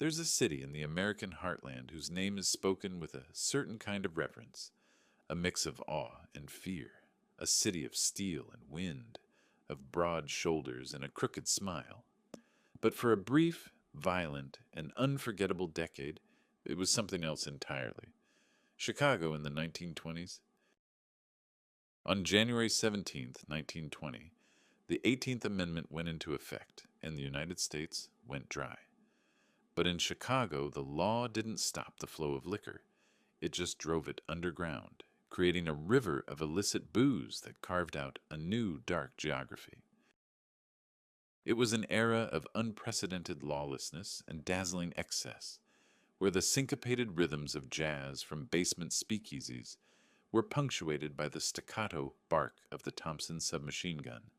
There's a city in the American heartland whose name is spoken with a certain kind of reverence, a mix of awe and fear, a city of steel and wind, of broad shoulders and a crooked smile. But for a brief, violent, and unforgettable decade, it was something else entirely. Chicago in the 1920s. On January 17th, 1920, the 18th Amendment went into effect, and the United States went dry. But in Chicago, the law didn't stop the flow of liquor. It just drove it underground, creating a river of illicit booze that carved out a new dark geography. It was an era of unprecedented lawlessness and dazzling excess, where the syncopated rhythms of jazz from basement speakeasies were punctuated by the staccato bark of the Thompson submachine gun.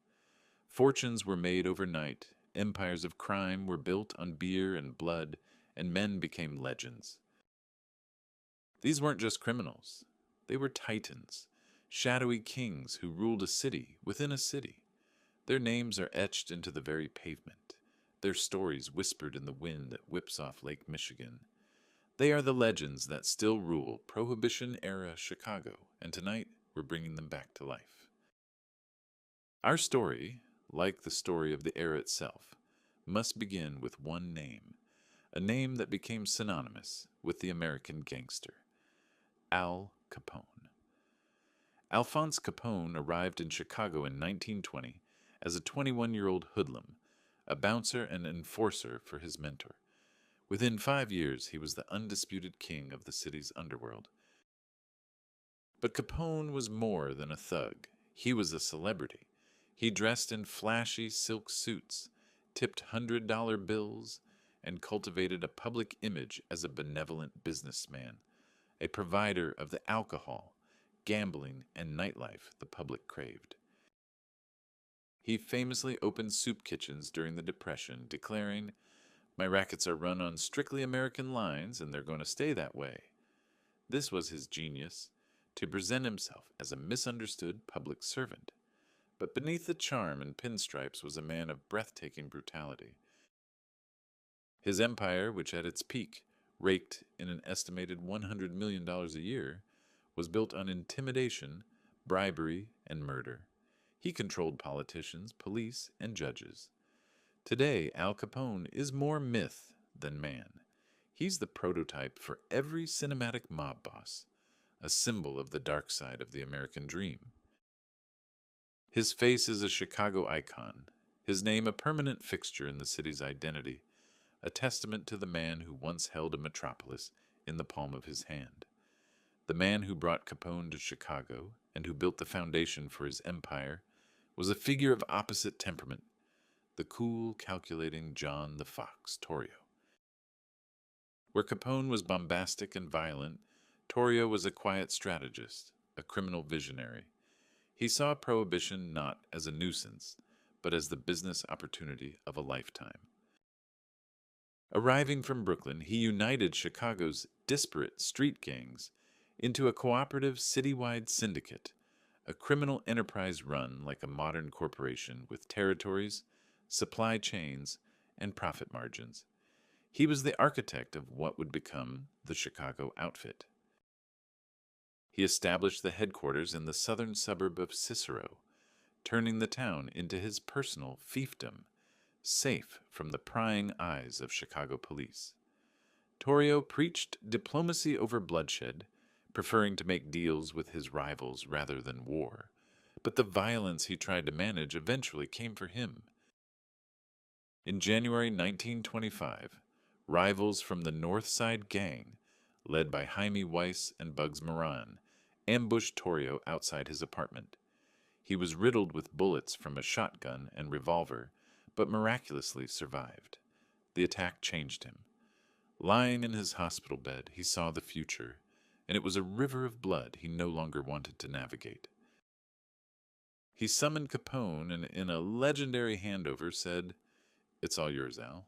Fortunes were made overnight, empires of crime were built on beer and blood, and men became legends. These weren't just criminals. They were titans, shadowy kings who ruled a city within a city. Their names are etched into the very pavement, their stories whispered in the wind that whips off Lake Michigan. They are the legends that still rule Prohibition-era Chicago, and tonight we're bringing them back to life. Our story, like the story of the era itself, must begin with one name, a name that became synonymous with the American gangster: Al Capone. Alphonse Capone arrived in Chicago in 1920 as a 21-year-old hoodlum, a bouncer and enforcer for his mentor. Within 5 years, he was the undisputed king of the city's underworld. But Capone was more than a thug. He was a celebrity. He dressed in flashy silk suits, tipped $100 bills, and cultivated a public image as a benevolent businessman, a provider of the alcohol, gambling, and nightlife the public craved. He famously opened soup kitchens during the Depression, declaring, "My rackets are run on strictly American lines, and they're going to stay that way." This was his genius, to present himself as a misunderstood public servant. But beneath the charm and pinstripes was a man of breathtaking brutality. His empire, which at its peak raked in an estimated $100 million a year, was built on intimidation, bribery, and murder. He controlled politicians, police, and judges. Today, Al Capone is more myth than man. He's the prototype for every cinematic mob boss, a symbol of the dark side of the American dream. His face is a Chicago icon, his name a permanent fixture in the city's identity, a testament to the man who once held a metropolis in the palm of his hand. The man who brought Capone to Chicago and who built the foundation for his empire was a figure of opposite temperament, the cool, calculating John the Fox Torrio. Where Capone was bombastic and violent, Torrio was a quiet strategist, a criminal visionary. He saw prohibition not as a nuisance, but as the business opportunity of a lifetime. Arriving from Brooklyn, he united Chicago's disparate street gangs into a cooperative citywide syndicate, a criminal enterprise run like a modern corporation with territories, supply chains, and profit margins. He was the architect of what would become the Chicago Outfit. He established the headquarters in the southern suburb of Cicero, turning the town into his personal fiefdom, safe from the prying eyes of Chicago police. Torrio preached diplomacy over bloodshed, preferring to make deals with his rivals rather than war. But the violence he tried to manage eventually came for him. In January 1925, rivals from the North Side Gang, led by Jaime Weiss and Bugs Moran, ambushed Torrio outside his apartment. He was riddled with bullets from a shotgun and revolver, but miraculously survived. The attack changed him. Lying in his hospital bed, he saw the future, and it was a river of blood he no longer wanted to navigate. He summoned Capone and in a legendary handover said, "It's all yours, Al.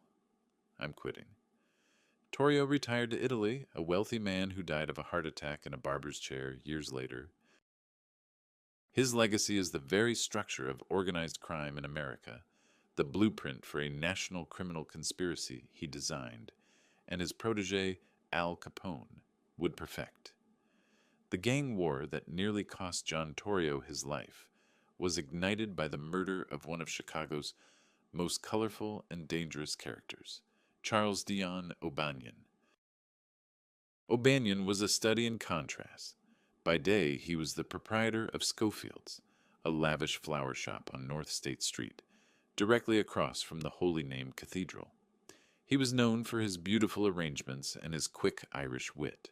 I'm quitting." Torrio retired to Italy, a wealthy man who died of a heart attack in a barber's chair years later. His legacy is the very structure of organized crime in America, the blueprint for a national criminal conspiracy he designed, and his protege, Al Capone, would perfect. The gang war that nearly cost John Torrio his life was ignited by the murder of one of Chicago's most colorful and dangerous characters, Charles Dion O'Banion. O'Banion was a study in contrast. By day, he was the proprietor of Schofield's, a lavish flower shop on North State Street, directly across from the Holy Name Cathedral. He was known for his beautiful arrangements and his quick Irish wit.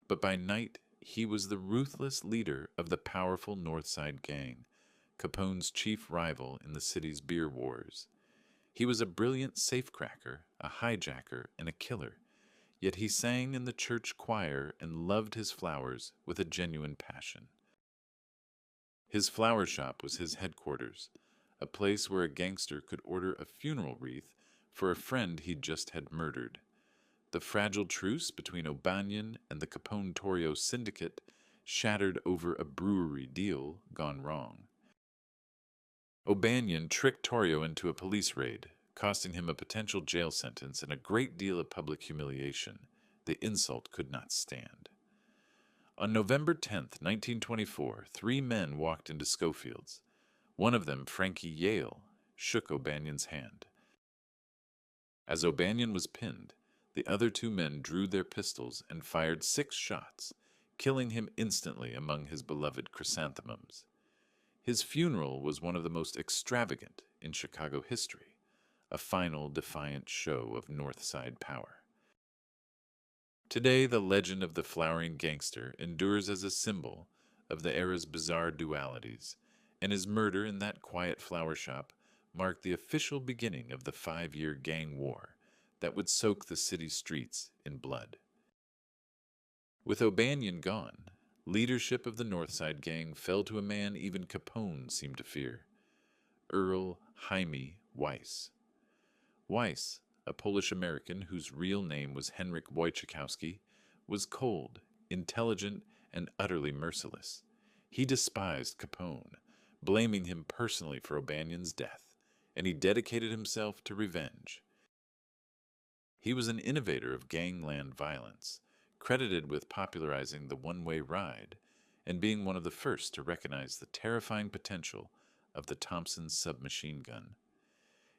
But by night, he was the ruthless leader of the powerful North Side Gang, Capone's chief rival in the city's beer wars. He was a brilliant safecracker, a hijacker, and a killer, yet he sang in the church choir and loved his flowers with a genuine passion. His flower shop was his headquarters, a place where a gangster could order a funeral wreath for a friend he'd just had murdered. The fragile truce between O'Banion and the Capone-Torrio syndicate shattered over a brewery deal gone wrong. O'Banion tricked Torrio into a police raid, costing him a potential jail sentence and a great deal of public humiliation. The insult could not stand. On November 10th, 1924, 3 men walked into Schofield's. One of them, Frankie Yale, shook O'Banion's hand. As O'Banion was pinned, the other 2 men drew their pistols and fired 6 shots, killing him instantly among his beloved chrysanthemums. His funeral was one of the most extravagant in Chicago history, a final defiant show of North Side power. Today, the legend of the flowering gangster endures as a symbol of the era's bizarre dualities, and his murder in that quiet flower shop marked the official beginning of the 5-year gang war that would soak the city's streets in blood. With O'Banion gone, leadership of the Northside Gang fell to a man even Capone seemed to fear, Earl Jaime Weiss. Weiss, a Polish-American whose real name was Henryk Wojciechowski, was cold, intelligent, and utterly merciless. He despised Capone, blaming him personally for O'Banion's death, and he dedicated himself to revenge. He was an innovator of gangland violence, credited with popularizing the one-way ride and being one of the first to recognize the terrifying potential of the Thompson submachine gun.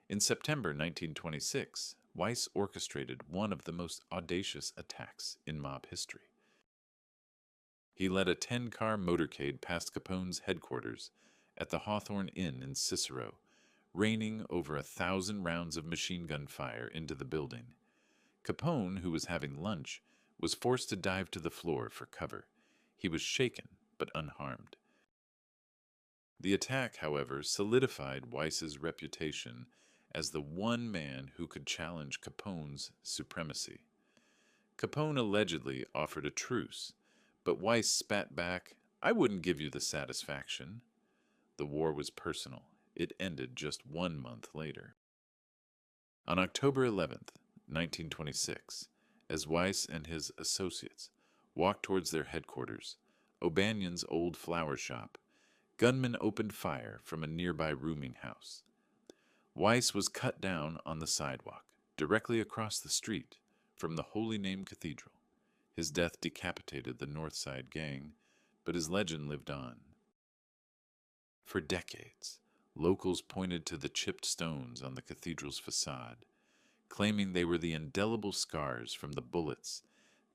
In September 1926, Weiss orchestrated one of the most audacious attacks in mob history. He led a 10-car motorcade past Capone's headquarters at the Hawthorne Inn in Cicero, raining over 1,000 rounds of machine gun fire into the building. Capone, who was having lunch, was forced to dive to the floor for cover. He was shaken, but unharmed. The attack, however, solidified Weiss's reputation as the one man who could challenge Capone's supremacy. Capone allegedly offered a truce, but Weiss spat back, "I wouldn't give you the satisfaction." The war was personal. It ended just 1 month later. On October 11th, 1926, as Weiss and his associates walked towards their headquarters, O'Banion's old flower shop, gunmen opened fire from a nearby rooming house. Weiss was cut down on the sidewalk, directly across the street from the Holy Name Cathedral. His death decapitated the North Side Gang, but his legend lived on. For decades, locals pointed to the chipped stones on the cathedral's facade, claiming they were the indelible scars from the bullets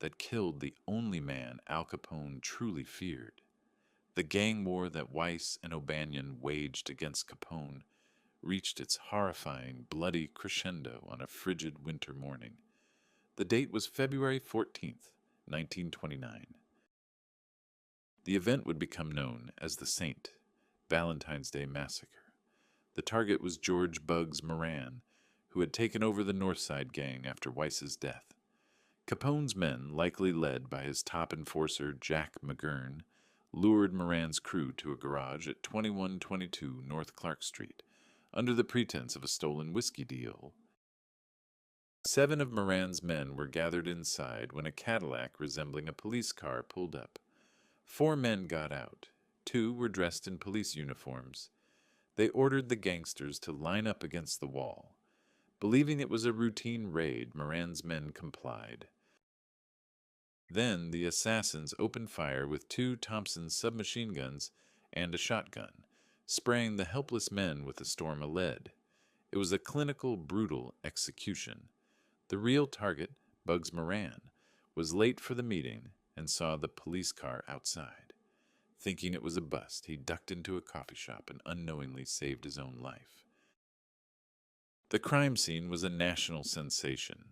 that killed the only man Al Capone truly feared. The gang war that Weiss and O'Banion waged against Capone reached its horrifying, bloody crescendo on a frigid winter morning. The date was February 14th, 1929. The event would become known as the St. Valentine's Day Massacre. The target was George Bugs Moran, who had taken over the Northside Gang after Weiss's death. Capone's men, likely led by his top enforcer Jack McGurn, lured Moran's crew to a garage at 2122 North Clark Street, under the pretense of a stolen whiskey deal. 7 of Moran's men were gathered inside when a Cadillac resembling a police car pulled up. 4 men got out. 2 were dressed in police uniforms. They ordered the gangsters to line up against the wall. Believing it was a routine raid, Moran's men complied. Then the assassins opened fire with two Thompson submachine guns and a shotgun, spraying the helpless men with a storm of lead. It was a clinical, brutal execution. The real target, Bugs Moran, was late for the meeting and saw the police car outside. Thinking it was a bust, he ducked into a coffee shop and unknowingly saved his own life. The crime scene was a national sensation.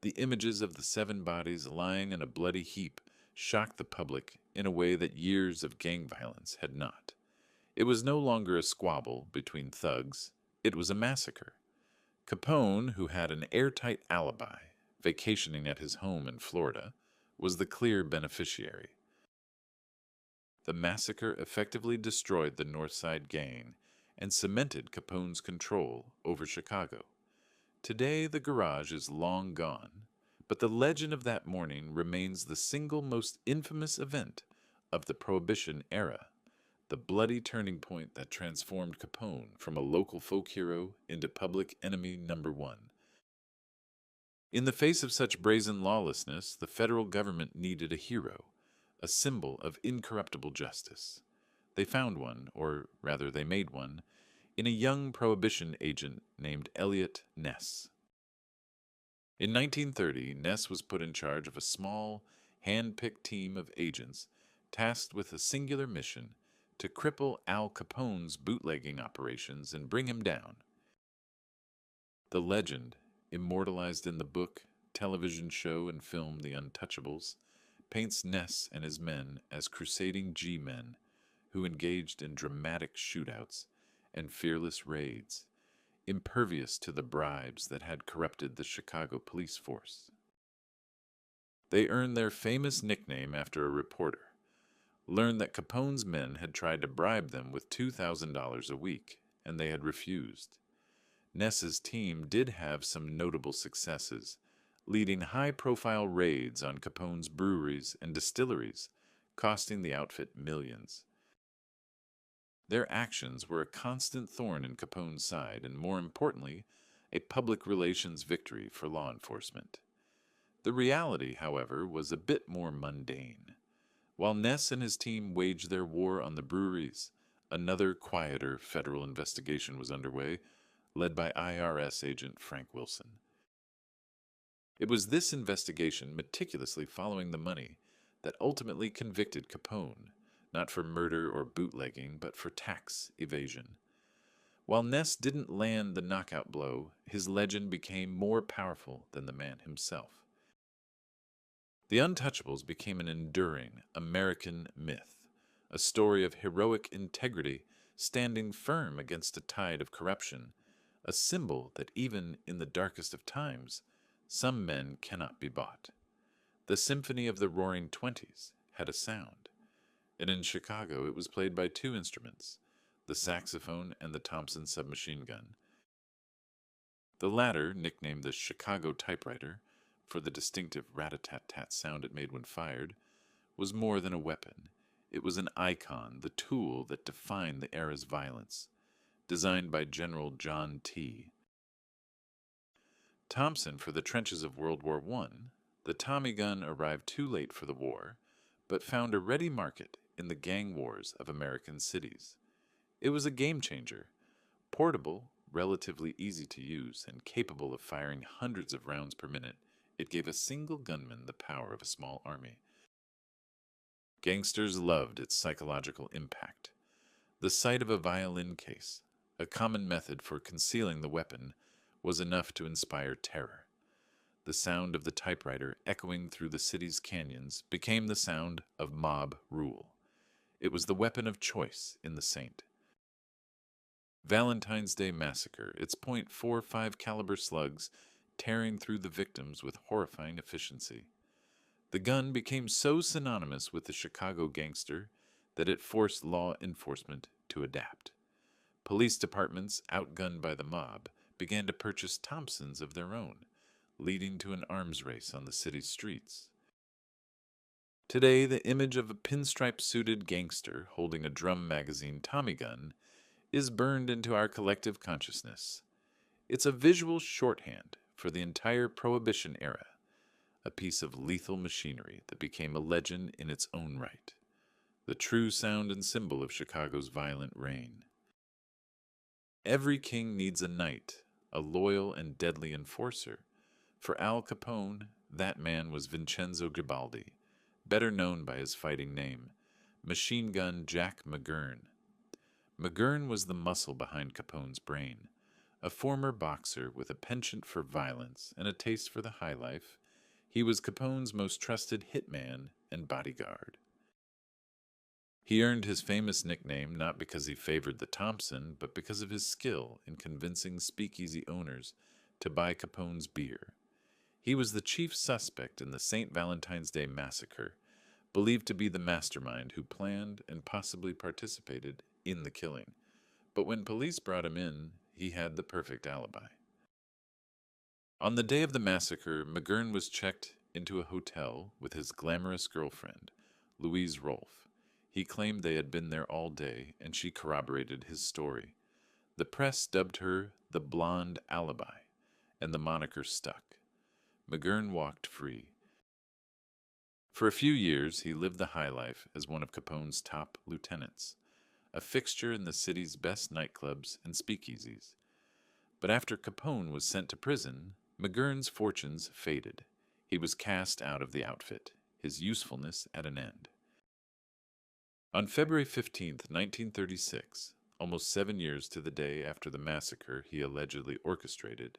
The images of the 7 bodies lying in a bloody heap shocked the public in a way that years of gang violence had not. It was no longer a squabble between thugs. It was a massacre. Capone, who had an airtight alibi, vacationing at his home in Florida, was the clear beneficiary. The massacre effectively destroyed the North Side gang and cemented Capone's control over Chicago. Today, the garage is long gone, but the legend of that morning remains the single most infamous event of the Prohibition era, the bloody turning point that transformed Capone from a local folk hero into public enemy number one. In the face of such brazen lawlessness, the federal government needed a hero, a symbol of incorruptible justice. They found one, or rather they made one, in a young Prohibition agent named Elliot Ness. In 1930, Ness was put in charge of a small, hand-picked team of agents tasked with a singular mission to cripple Al Capone's bootlegging operations and bring him down. The legend, immortalized in the book, television show, and film The Untouchables, paints Ness and his men as crusading G-men who engaged in dramatic shootouts and fearless raids, impervious to the bribes that had corrupted the Chicago police force. They earned their famous nickname after a reporter learned that Capone's men had tried to bribe them with $2,000 a week, and they had refused. Ness's team did have some notable successes, leading high-profile raids on Capone's breweries and distilleries, costing the outfit millions. Their actions were a constant thorn in Capone's side and, more importantly, a public relations victory for law enforcement. The reality, however, was a bit more mundane. While Ness and his team waged their war on the breweries, another quieter federal investigation was underway, led by IRS agent Frank Wilson. It was this investigation, meticulously following the money, that ultimately convicted Capone, not for murder or bootlegging, but for tax evasion. While Ness didn't land the knockout blow, his legend became more powerful than the man himself. The Untouchables became an enduring American myth, a story of heroic integrity standing firm against a tide of corruption, a symbol that even in the darkest of times, some men cannot be bought. The Symphony of the Roaring Twenties had a sound, and in Chicago it was played by 2 instruments, the saxophone and the Thompson submachine gun. The latter, nicknamed the Chicago typewriter, for the distinctive rat-a-tat-tat sound it made when fired, was more than a weapon. It was an icon, the tool that defined the era's violence, designed by General John T. Thompson for the trenches of World War I, the Tommy gun arrived too late for the war, but found a ready market in the gang wars of American cities. It was a game changer, portable, relatively easy to use, and capable of firing hundreds of rounds per minute. It gave a single gunman the power of a small army. Gangsters loved its psychological impact. The sight of a violin case, a common method for concealing the weapon, was enough to inspire terror. The sound of the typewriter echoing through the city's canyons became the sound of mob rule. It was the weapon of choice in the Saint. Valentine's Day Massacre, its .45 caliber slugs tearing through the victims with horrifying efficiency. The gun became so synonymous with the Chicago gangster that it forced law enforcement to adapt. Police departments, outgunned by the mob, began to purchase Thompsons of their own, leading to an arms race on the city's streets. Today, the image of a pinstripe-suited gangster holding a drum magazine Tommy gun is burned into our collective consciousness. It's a visual shorthand for the entire Prohibition era, a piece of lethal machinery that became a legend in its own right, the true sound and symbol of Chicago's violent reign. Every king needs a knight, a loyal and deadly enforcer. For Al Capone, that man was Vincenzo Garibaldi, better known by his fighting name, Machine Gun Jack McGurn. McGurn was the muscle behind Capone's brain. A former boxer with a penchant for violence and a taste for the high life, he was Capone's most trusted hitman and bodyguard. He earned his famous nickname not because he favored the Thompson, but because of his skill in convincing speakeasy owners to buy Capone's beer. He was the chief suspect in the St. Valentine's Day Massacre, believed to be the mastermind who planned and possibly participated in the killing. But when police brought him in, he had the perfect alibi. On the day of the massacre, McGurn was checked into a hotel with his glamorous girlfriend, Louise Rolfe. He claimed they had been there all day, and she corroborated his story. The press dubbed her the Blonde Alibi, and the moniker stuck. McGurn walked free. For a few years, he lived the high life as one of Capone's top lieutenants, a fixture in the city's best nightclubs and speakeasies. But after Capone was sent to prison, McGurn's fortunes faded. He was cast out of the outfit, his usefulness at an end. On February 15, 1936, almost 7 years to the day after the massacre he allegedly orchestrated,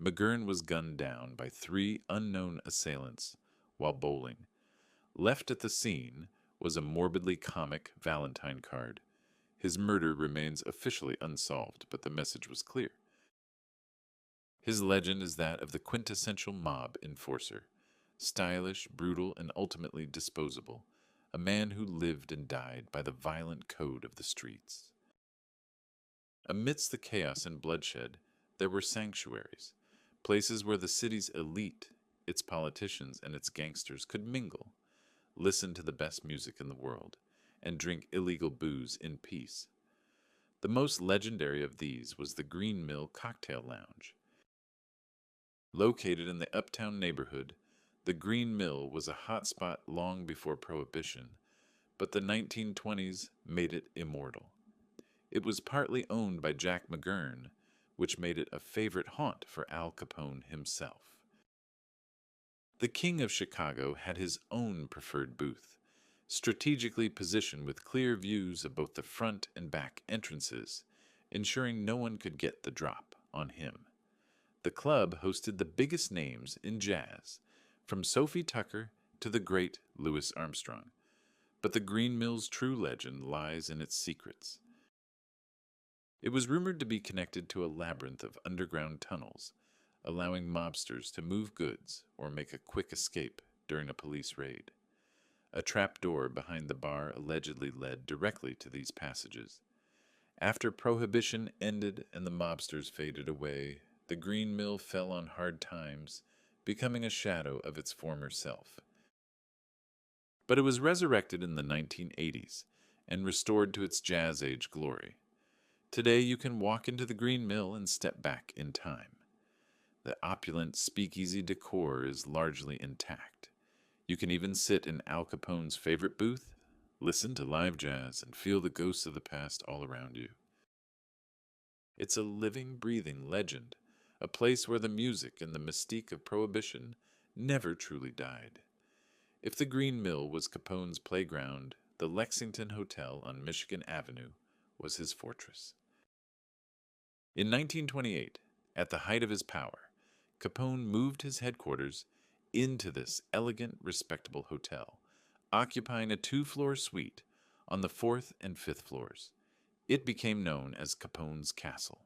McGurn was gunned down by 3 unknown assailants while bowling. Left at the scene was a morbidly comic Valentine card. His murder remains officially unsolved, but the message was clear. His legend is that of the quintessential mob enforcer, stylish, brutal, and ultimately disposable, a man who lived and died by the violent code of the streets. Amidst the chaos and bloodshed, there were sanctuaries, places where the city's elite, its politicians, and its gangsters could mingle, listen to the best music in the world, and drink illegal booze in peace. The most legendary of these was the Green Mill Cocktail Lounge. Located in the uptown neighborhood, the Green Mill was a hotspot long before Prohibition, but the 1920s made it immortal. It was partly owned by Jack McGurn, which made it a favorite haunt for Al Capone himself. The King of Chicago had his own preferred booth, strategically positioned with clear views of both the front and back entrances, ensuring no one could get the drop on him. The club hosted the biggest names in jazz, from Sophie Tucker to the great Louis Armstrong. But the Green Mill's true legend lies in its secrets. It was rumored to be connected to a labyrinth of underground tunnels, allowing mobsters to move goods or make a quick escape during a police raid. A trap door behind the bar allegedly led directly to these passages. After Prohibition ended and the mobsters faded away, the Green Mill fell on hard times, becoming a shadow of its former self. But it was resurrected in the 1980s and restored to its Jazz Age glory. Today you can walk into the Green Mill and step back in time. The opulent speakeasy decor is largely intact. You can even sit in Al Capone's favorite booth, listen to live jazz, and feel the ghosts of the past all around you. It's a living, breathing legend, a place where the music and the mystique of Prohibition never truly died. If the Green Mill was Capone's playground, the Lexington Hotel on Michigan Avenue was his fortress. In 1928, at the height of his power, Capone moved his headquarters into this elegant, respectable hotel, occupying a 2-floor suite on the 4th and 5th floors. It became known as Capone's Castle.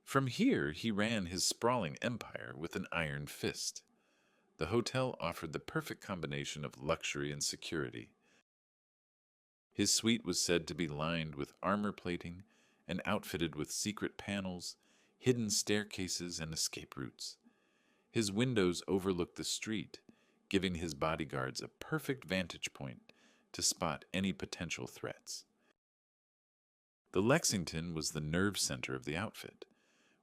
From here, he ran his sprawling empire with an iron fist. The hotel offered the perfect combination of luxury and security. His suite was said to be lined with armor plating and outfitted with secret panels, hidden staircases, and escape routes. His windows overlooked the street, giving his bodyguards a perfect vantage point to spot any potential threats. The Lexington was the nerve center of the outfit,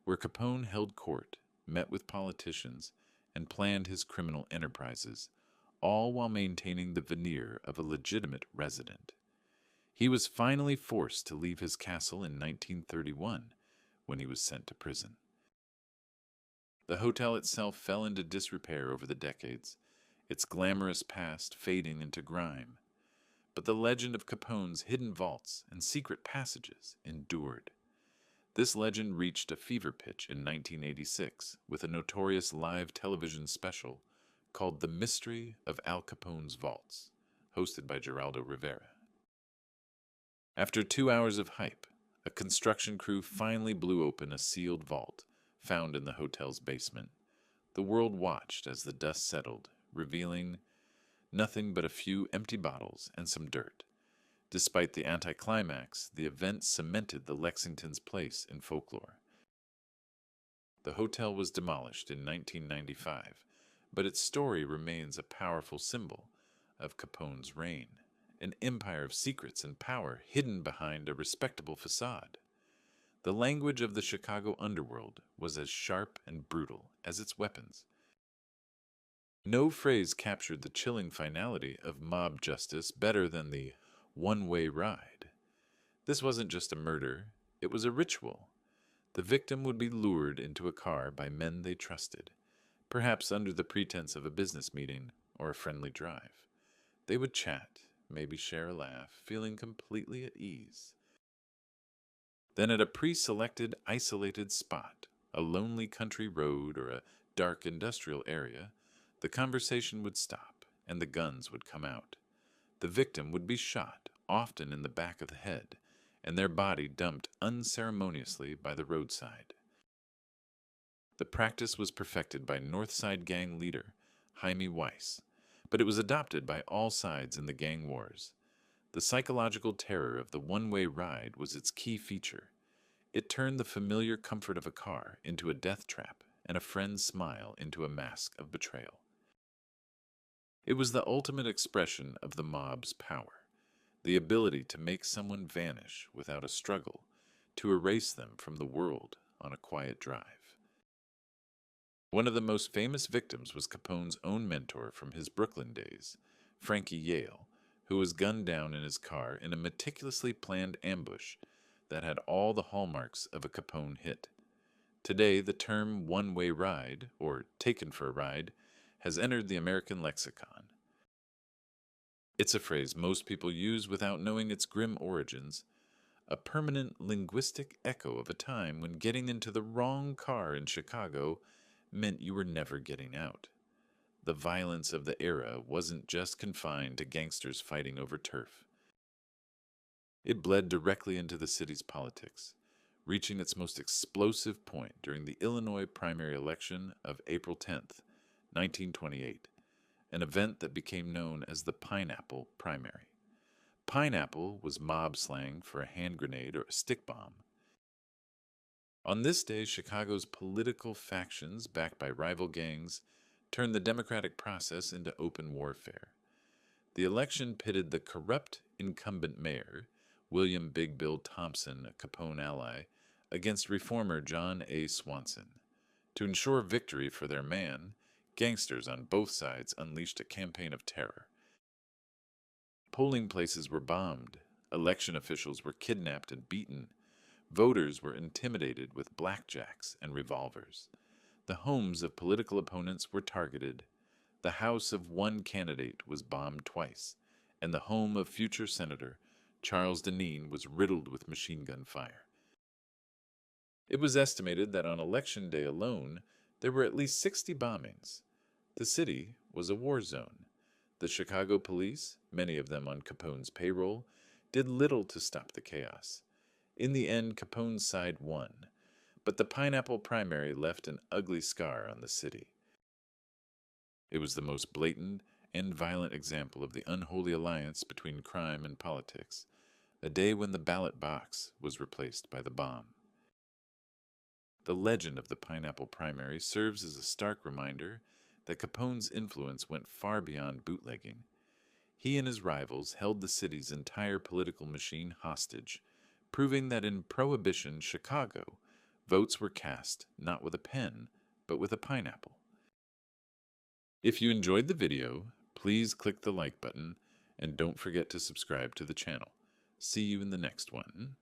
where Capone held court, met with politicians, and planned his criminal enterprises, all while maintaining the veneer of a legitimate resident. He was finally forced to leave his castle in 1931 when he was sent to prison. The hotel itself fell into disrepair over the decades, its glamorous past fading into grime. But the legend of Capone's hidden vaults and secret passages endured. This legend reached a fever pitch in 1986 with a notorious live television special called The Mystery of Al Capone's Vaults, hosted by Geraldo Rivera. After 2 hours of hype, a construction crew finally blew open a sealed vault found in the hotel's basement. The world watched as the dust settled, revealing nothing but a few empty bottles and some dirt. Despite the anticlimax, the event cemented the Lexington's place in folklore. The hotel was demolished in 1995, but its story remains a powerful symbol of Capone's reign, an empire of secrets and power hidden behind a respectable facade. The language of the Chicago underworld was as sharp and brutal as its weapons. No phrase captured the chilling finality of mob justice better than the one-way ride. This wasn't just a murder, it was a ritual. The victim would be lured into a car by men they trusted, perhaps under the pretense of a business meeting or a friendly drive. They would chat, maybe share a laugh, feeling completely at ease. Then at a pre-selected, isolated spot, a lonely country road or a dark industrial area, the conversation would stop and the guns would come out. The victim would be shot, often in the back of the head, and their body dumped unceremoniously by the roadside. The practice was perfected by North Side gang leader Jaime Weiss, but it was adopted by all sides in the gang wars. The psychological terror of the one-way ride was its key feature. It turned the familiar comfort of a car into a death trap and a friend's smile into a mask of betrayal. It was the ultimate expression of the mob's power, the ability to make someone vanish without a struggle, to erase them from the world on a quiet drive. One of the most famous victims was Capone's own mentor from his Brooklyn days, Frankie Yale, who was gunned down in his car in a meticulously planned ambush that had all the hallmarks of a Capone hit. Today, the term one-way ride, or taken for a ride, has entered the American lexicon. It's a phrase most people use without knowing its grim origins, a permanent linguistic echo of a time when getting into the wrong car in Chicago meant you were never getting out. The violence of the era wasn't just confined to gangsters fighting over turf. It bled directly into the city's politics, reaching its most explosive point during the Illinois primary election of April 10th, 1928, an event that became known as the Pineapple Primary. Pineapple was mob slang for a hand grenade or a stick bomb. On this day, Chicago's political factions, backed by rival gangs, turned the democratic process into open warfare. The election pitted the corrupt incumbent mayor, William Big Bill Thompson, a Capone ally, against reformer John A. Swanson. To ensure victory for their man, gangsters on both sides unleashed a campaign of terror. Polling places were bombed, election officials were kidnapped and beaten, voters were intimidated with blackjacks and revolvers. The homes of political opponents were targeted. The house of one candidate was bombed twice, and the home of future Senator Charles Deneen was riddled with machine gun fire. It was estimated that on Election Day alone, there were at least 60 bombings. The city was a war zone. The Chicago police, many of them on Capone's payroll, did little to stop the chaos. In the end, Capone's side won, but the Pineapple Primary left an ugly scar on the city. It was the most blatant and violent example of the unholy alliance between crime and politics, a day when the ballot box was replaced by the bomb. The legend of the Pineapple Primary serves as a stark reminder that Capone's influence went far beyond bootlegging. He and his rivals held the city's entire political machine hostage, proving that in Prohibition Chicago, Votes were cast not with a pen, but with a pineapple. If you enjoyed the video, please click the like button and don't forget to subscribe to the channel. See you in the next one.